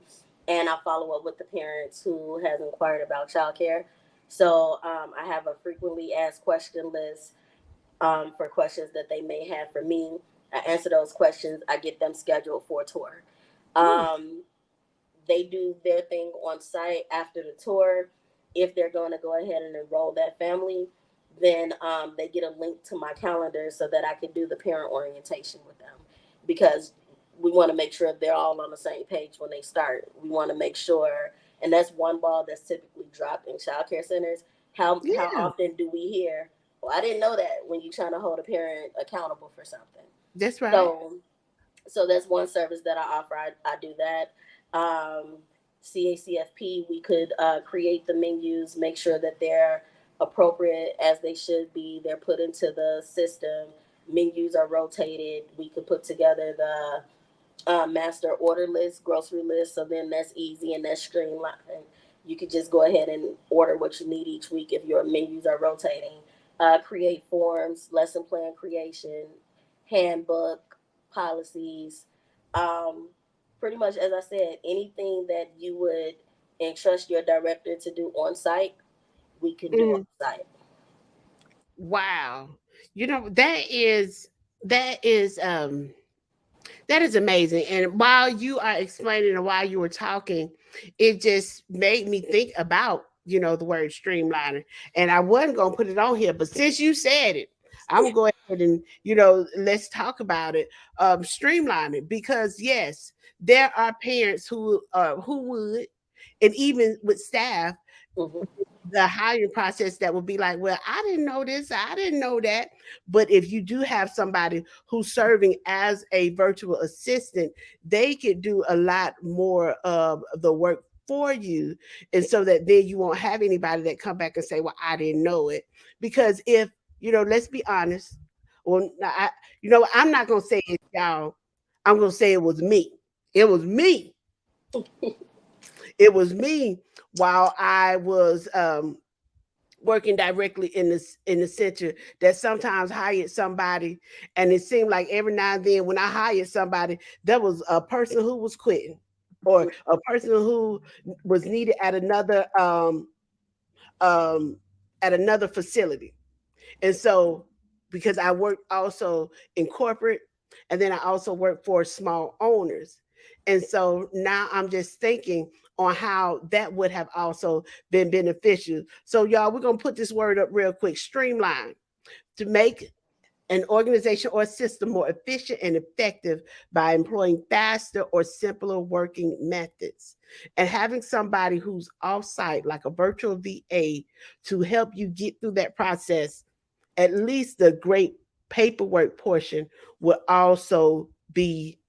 and I follow up with the parents who has inquired about childcare. So I have a frequently asked question list for questions that they may have for me. I answer those questions. I get them scheduled for a tour. They do their thing on site after the tour. If they're going to go ahead and enroll that family, then they get a link to my calendar so that I can do the parent orientation with them, because we want to make sure they're all on the same page when they start. We want to make sure, and that's one ball that's typically dropped in childcare centers. How often do we hear, "Well, I didn't know that," when you're trying to hold a parent accountable for something? That's right. So that's one service that I offer. I do that. CACFP, we could create the menus, make sure that they're appropriate as they should be. They're put into the system. Menus are rotated. We could put together the master order list, grocery list. So then that's easy and that's streamlined. You could just go ahead and order what you need each week if your menus are rotating. Create forms, lesson plan creation, handbook, policies. Pretty much, as I said, anything that you would entrust your director to do on site, we can do on site. Wow. That is amazing. And while you are explaining and while you were talking, it just made me think about, the word streamlining. And I wasn't going to put it on here, but since you said it, I'm gonna go ahead and let's talk about it. Streamline it, because yes, there are parents who would, and even with staff, Mhm. the hiring process that would be like, well, I didn't know this, I didn't know that. But if you do have somebody who's serving as a virtual assistant, they could do a lot more of the work for you. And so that then you won't have anybody that come back and say, well, I didn't know it. Because if, let's be honest, well, I'm not going to say it, y'all. I'm going to say it was me. It was me. It was me while I was working directly in the center, that sometimes hired somebody, and it seemed like every now and then when I hired somebody, there was a person who was quitting, or a person who was needed um at another facility. And so, because I worked also in corporate, and then I also worked for small owners. And so now I'm just thinking on how that would have also been beneficial. So, y'all, we're going to put this word up real quick: streamline, to make an organization or system more efficient and effective by employing faster or simpler working methods, and having somebody who's off-site, like a virtual VA, to help you get through that process. At least the great paperwork portion will also be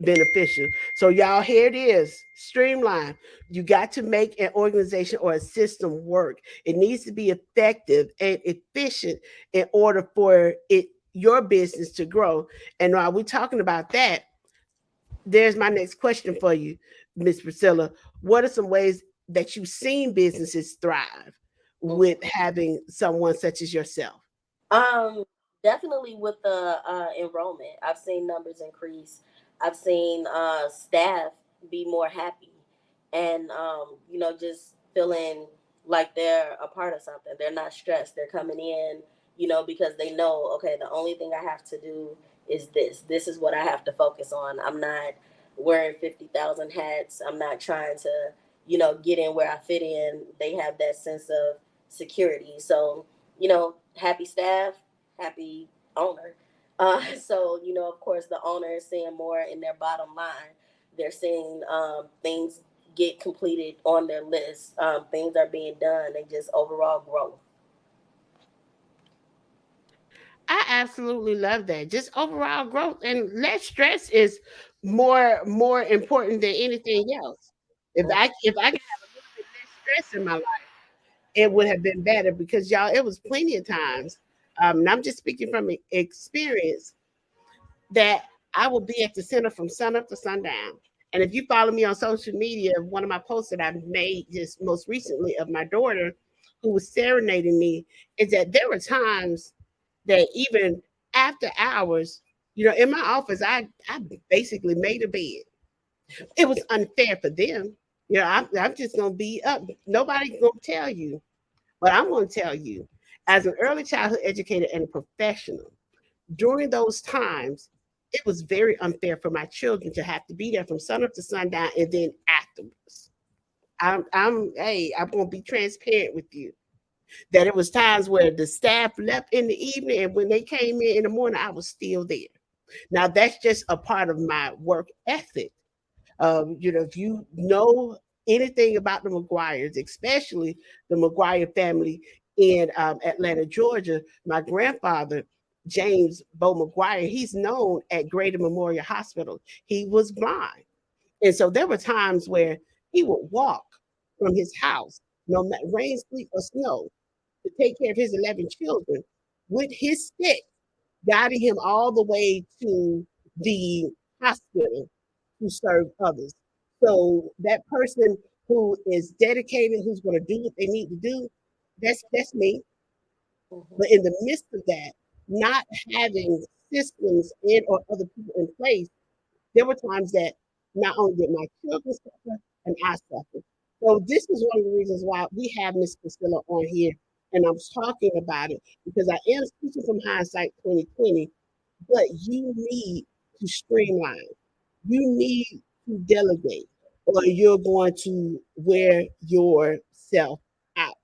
beneficial. So, y'all, here it is: streamline. You got to make an organization or a system work. It needs to be effective and efficient in order for your business to grow. And while we're talking about that, there's my next question for you, Miss Priscilla. What are some ways that you've seen businesses thrive with having someone such as yourself? Um, Definitely with the enrollment, I've seen numbers increase. I've seen staff be more happy, and just feeling like they're a part of something. They're not stressed. They're coming in, because they know, okay, the only thing I have to do is this. This is what I have to focus on. I'm not wearing 50,000 hats. I'm not trying to, get in where I fit in. They have that sense of security. So, happy staff, happy owner. So, of course, the owner is seeing more in their bottom line. They're seeing things get completed on their list. Things are being done, and just overall growth. I absolutely love that. Just overall growth and less stress is more important than anything else. If I could have a little bit less stress in my life, it would have been better, because y'all, it was plenty of times. And I'm just speaking from experience, that I will be at the center from sun up to sundown. And if you follow me on social media, one of my posts that I made just most recently of my daughter who was serenading me is that there were times that even after hours, in my office, I basically made a bed. It was unfair for them. I'm just gonna be up. Nobody's gonna tell you, but I'm gonna tell you, as an early childhood educator and a professional, during those times, it was very unfair for my children to have to be there from sun up to sundown and then afterwards. I'm gonna be transparent with you, that it was times where the staff left in the evening, and when they came in the morning, I was still there. Now that's just a part of my work ethic. If you know anything about the McGuires, especially the McGuire family in Atlanta, Georgia, my grandfather, James Bo McGuire, he's known at Greater Memorial Hospital. He was blind. And so there were times where he would walk from his house, no matter rain, sleet, or snow, to take care of his 11 children with his stick, guiding him all the way to the hospital to serve others. So that person who is dedicated, who's going to do what they need to do, that's me. But in the midst of that, not having systems in or other people in place, there were times that not only did my children suffer, and I suffered. So this is one of the reasons why we have Miss Priscilla on here, and I'm talking about it, because I am speaking from hindsight 2020. But you need to streamline. You need to delegate, or you're going to wear yourself out.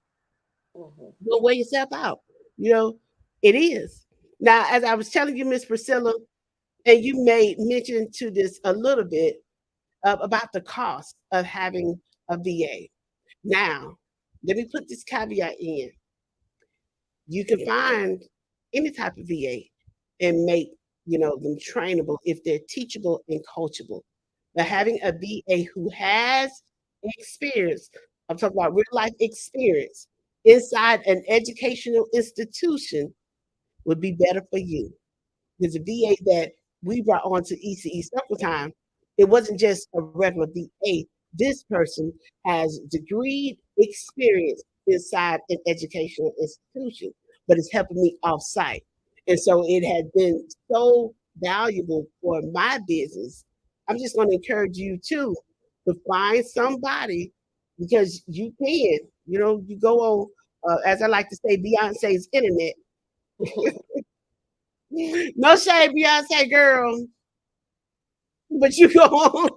Mhm. You'll wear yourself out. You know, it is. Now, as I was telling you, Miss Priscilla, and you made mention to this a little bit about the cost of having a VA. Now, let me put this caveat in. You can find any type of VA and make, them trainable if they're teachable and coachable. But having a VA who has experience, I'm talking about real life experience inside an educational institution would be better for you. Because the VA that we brought on to ECE Circle Time, it wasn't just a regular VA. This person has degree experience inside an educational institution, but it's helping me off site. And so it has been so valuable for my business. I'm just going to encourage you too to find somebody because you can, you go on, as I like to say, Beyonce's internet. No shade, Beyonce girl, but you go on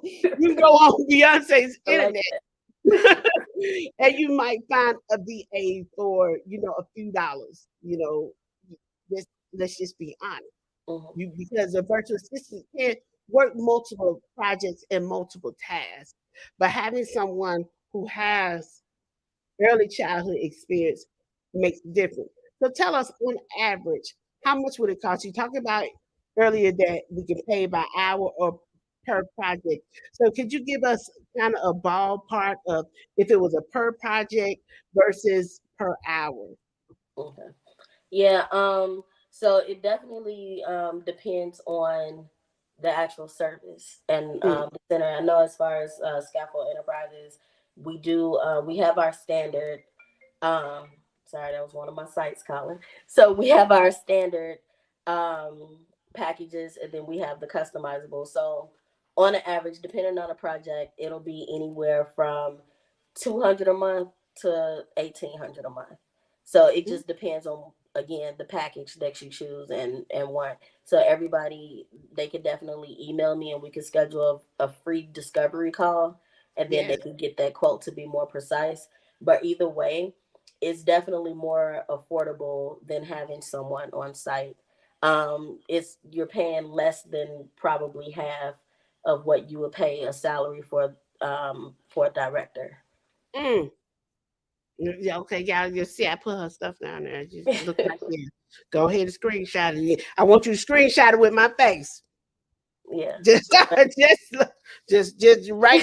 Beyonce's internet, and you might find a VA for a few dollars. Let's just be honest. Because a virtual assistant can work multiple projects and multiple tasks, but having someone who has early childhood experience makes a difference. So tell us, on average, how much would it cost? You talked about earlier that we can pay by hour or per project. So could you give us kind of a ballpark of if it was a per project versus per hour? Okay. Yeah. So it definitely depends on the actual service and the center. I know as far as Scaffold Enterprises, we have our standard. Sorry, that was one of my sites calling. So we have our standard packages, and then we have the customizable. So on an average, depending on the project, it'll be anywhere from $200 a month to $1,800 a month. So it just depends on, again, the package that you choose and want. So everybody, they can definitely email me and we can schedule a free discovery call, and then they can get that quote to be more precise. But either way, it's definitely more affordable than having someone on site. You're paying less than probably half of what you would pay a salary for a director. Yeah, okay, y'all just see I put her stuff down there. Just look right there. Go ahead and screenshot it. I want you to screenshot it with my face. Yeah. Just right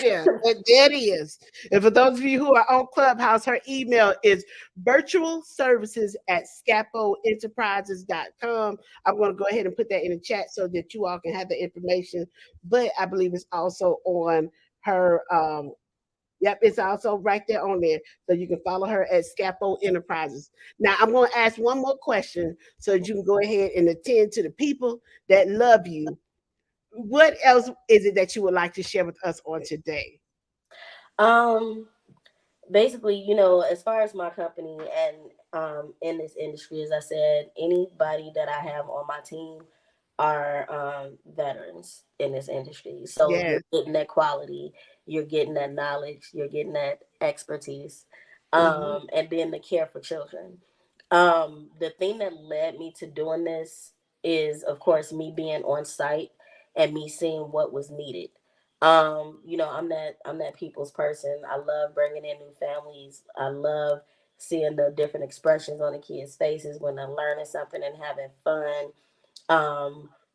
there. There it is. And for those of you who are on Clubhouse, her email is virtualservices@scaffoldenterprises.com. I'm going to go ahead and put that in the chat so that you all can have the information. But I believe it's also on her Yep, it's also right there on there. So you can follow her at Scaffold Enterprises. Now, I'm going to ask one more question so that you can go ahead and attend to the people that love you. What else is it that you would like to share with us on today? Basically, as far as my company and in this industry, as I said, anybody that I have on my team are veterans in this industry. So you're getting that quality, you're getting that knowledge, you're getting that expertise, and then the care for children. The thing that led me to doing this is, of course, me being on site and me seeing what was needed. I'm that people's person. I love bringing in new families. I love seeing the different expressions on the kids' faces when they're learning something and having fun.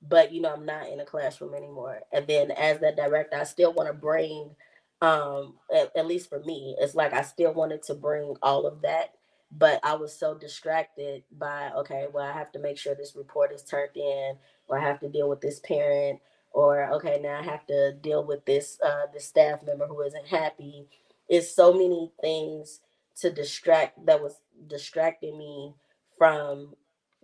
But I'm not in a classroom anymore. And then as that director, I still want to bring, at least for me, it's like I still wanted to bring all of that, but I was so distracted by, okay, well, I have to make sure this report is turned in, or I have to deal with this parent, or okay, now I have to deal with this staff member who isn't happy. It's so many things that was distracting me from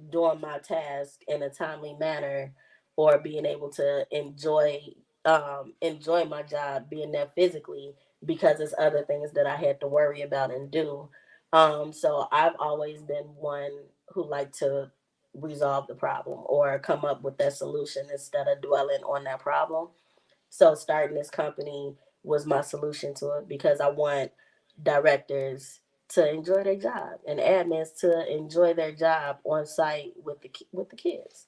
doing my task in a timely manner, or being able to enjoy my job, being there physically, because there's other things that I had to worry about and do. So I've always been one who liked to resolve the problem or come up with that solution instead of dwelling on that problem. So starting this company was my solution to it, because I want directors to enjoy their job, and admins to enjoy their job on site with the kids.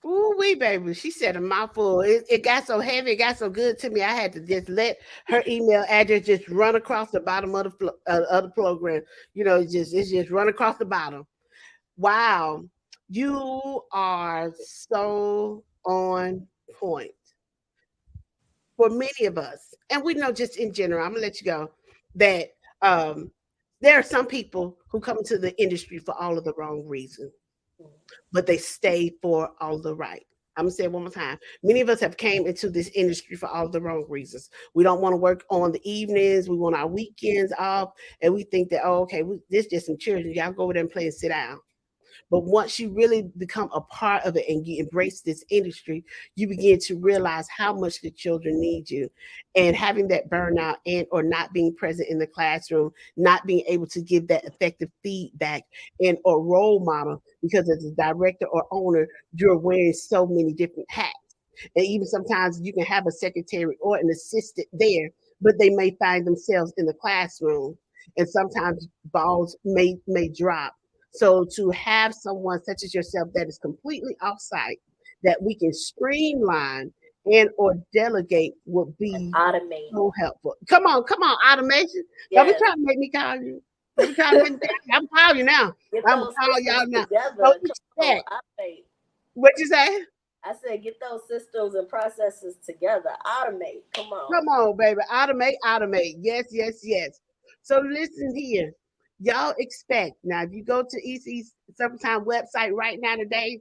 Ooh, wee, baby. She said a mouthful. It got so heavy, it got so good to me. I had to just let her email address just run across the bottom of the program. You know, it's just run across the bottom. Wow, you are so on point for many of us, and we know just in general. I'm gonna let you go that um, there are some people who come into the industry for all of the wrong reasons, but they stay for all the right. I'm gonna say it one more time. Many of us have came into this industry for all the wrong reasons. We don't want to work on the evenings. We want our weekends off, and we think that, oh, okay, this just some children. Y'all go over there and play and sit down. But once you really become a part of it and you embrace this industry, you begin to realize how much the children need you. And having that burnout and or not being present in the classroom, not being able to give that effective feedback and or role model, because as a director or owner, you're wearing so many different hats. And even sometimes you can have a secretary or an assistant there, but they may find themselves in the classroom. And sometimes balls may drop. So to have someone such as yourself that is completely offsite, that we can streamline and or delegate would be automate. So helpful. Come on, automation. Yes. Don't be trying to make me call you. Don't be trying to make me call you. I'm calling you now. I'm gonna call y'all now. What you say? I said, get those systems and processes together. Automate. Come on. Come on, baby. Automate. Yes. So listen here. Y'all expect now if you go to ECE Summertime website right now today,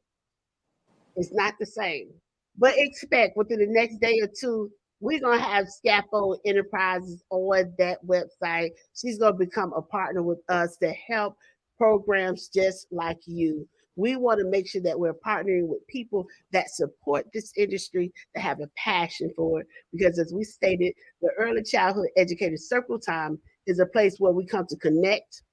it's not the same. But expect within the next day or two, we're gonna have Scaffold Enterprises on that website. She's gonna become a partner with us to help programs just like you. We want to make sure that we're partnering with people that support this industry, that have a passion for it. Because as we stated, the Early Childhood Educator Circle Time is a place where we come to connect,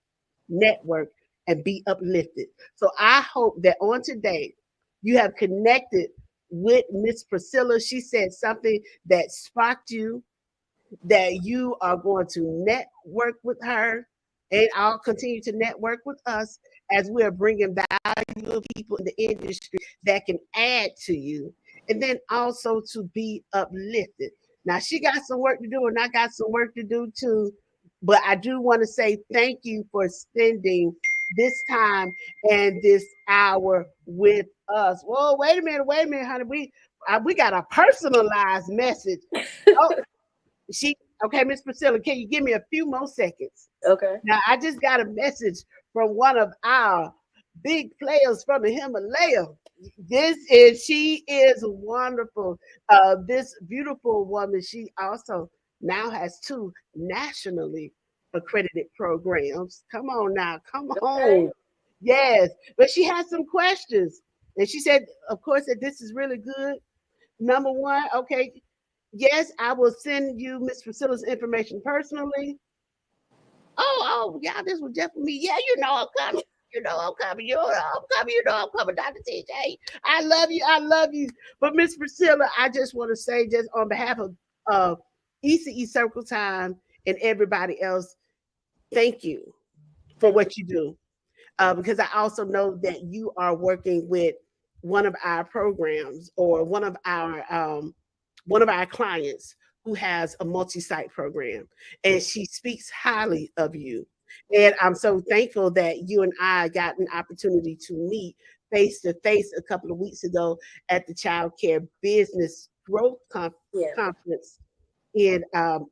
network, and be uplifted. So I hope that on today you have connected with Miss Priscilla. She said something that sparked you, that you are going to network with her, and I'll continue to network with us as we're bringing valuable people in the industry that can add to you, and then also to be uplifted. Now she got some work to do, and I got some work to do too. But I do want to say thank you for spending this time and this hour with us. Whoa, wait a minute, honey. We got a personalized message. Oh, okay, Miss Priscilla, can you give me a few more seconds? Okay. Now I just got a message from one of our big players from the Himalaya. She is wonderful. This beautiful woman, she also now has 2 nationally accredited programs. Come on now, come on. Yes, but she has some questions. And she said, of course, that this is really good. Number one, okay, yes, I will send you Miss Priscilla's information personally. Oh, yeah, this was just for me. Yeah, you know I'm coming. I'm coming, Dr. TJ. I love you. But Miss Priscilla, I just want to say, just on behalf of ECE Circle Time and everybody else, thank you for what you do. Because I also know that you are working with one of our programs or one of our clients who has a multi-site program, and she speaks highly of you. And I'm so thankful that you and I got an opportunity to meet face to face a couple of weeks ago at the Child Care Business Growth Conference in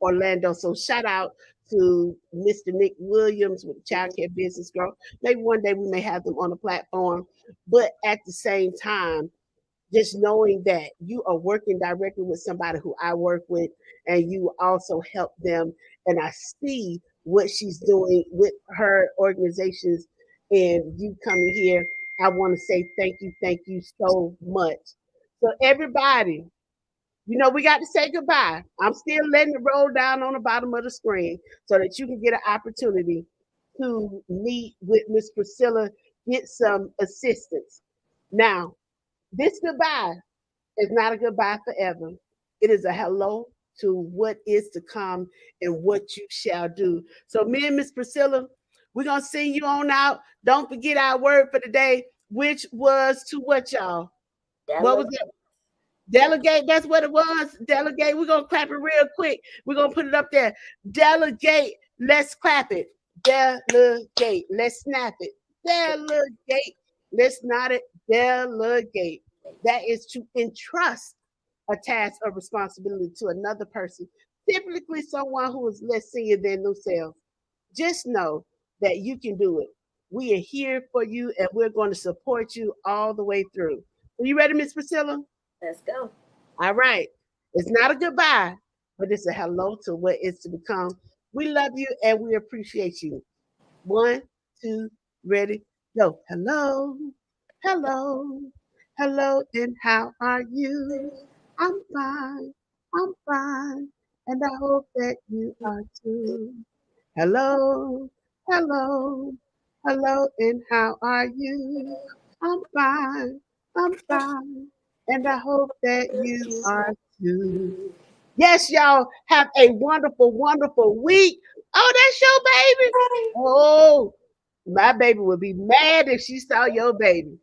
Orlando. So shout out to Mr. Nick Williams with Child Care Business Growth. Maybe one day we may have them on the platform, but at the same time, just knowing that you are working directly with somebody who I work with, and you also help them, and I see what she's doing with her organizations, and you coming here, I want to say thank you so much. So everybody, we got to say goodbye. I'm still letting it roll down on the bottom of the screen so that you can get an opportunity to meet with Miss Priscilla, get some assistance. Now, this goodbye is not a goodbye forever. It is a hello to what is to come and what you shall do. So me and Miss Priscilla, we're going to send you on out. Don't forget our word for the day, which was to what, y'all? What was it? Delegate. That's what it was. Delegate. We're going to clap it real quick. We're going to put it up there. Delegate. Let's clap it. Delegate. Let's snap it. Delegate. Let's nod it. Delegate. That is to entrust a task or responsibility to another person, typically someone who is less senior than themselves. Just know that you can do it. We are here for you and we're going to support you all the way through. Are you ready, Miss Priscilla? Let's go. All right. It's not a goodbye, but it's a hello to what is to become. We love you and we appreciate you. 1, 2, ready, go. Hello, hello, hello, and how are you? I'm fine, and I hope that you are too. Hello, hello, hello, and how are you? I'm fine, and I hope that you are too. Yes, y'all have a wonderful, wonderful week. Oh, that's your baby. Oh, my baby would be mad if she saw your baby.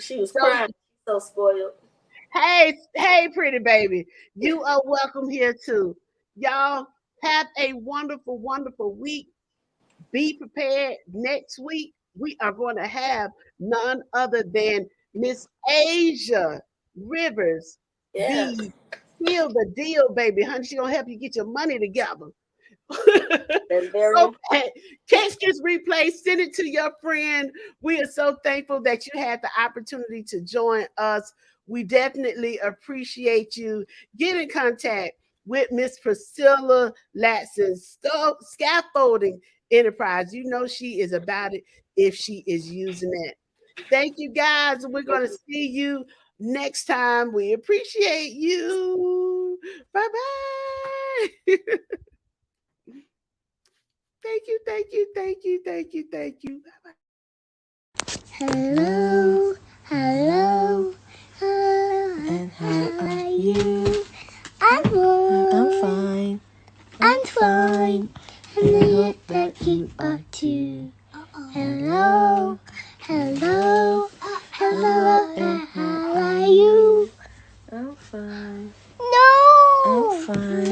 She was crying. So spoiled. Hey, pretty baby. You are welcome here too. Y'all have a wonderful, wonderful week. Be prepared. Next week, we are going to have none other than Miss Asia Rivers, Yeah. the Seal the Deal, baby. Honey, she gonna help you get your money together. So, catch this replay, send it to your friend. We are so thankful that you had the opportunity to join us. We definitely appreciate you. Get in contact with Miss Priscilla Latson, Scaffolding Enterprise. You know she is about it if she is using it. Thank you, guys. We're going to see you next time. We appreciate you. Bye-bye. Thank you. Bye-bye. Hello, hello, hello, and how are you? I'm fine. I'm fine. And I hope that you are too. Hello, hello, hello, and how are you? I'm fine. No! I'm fine.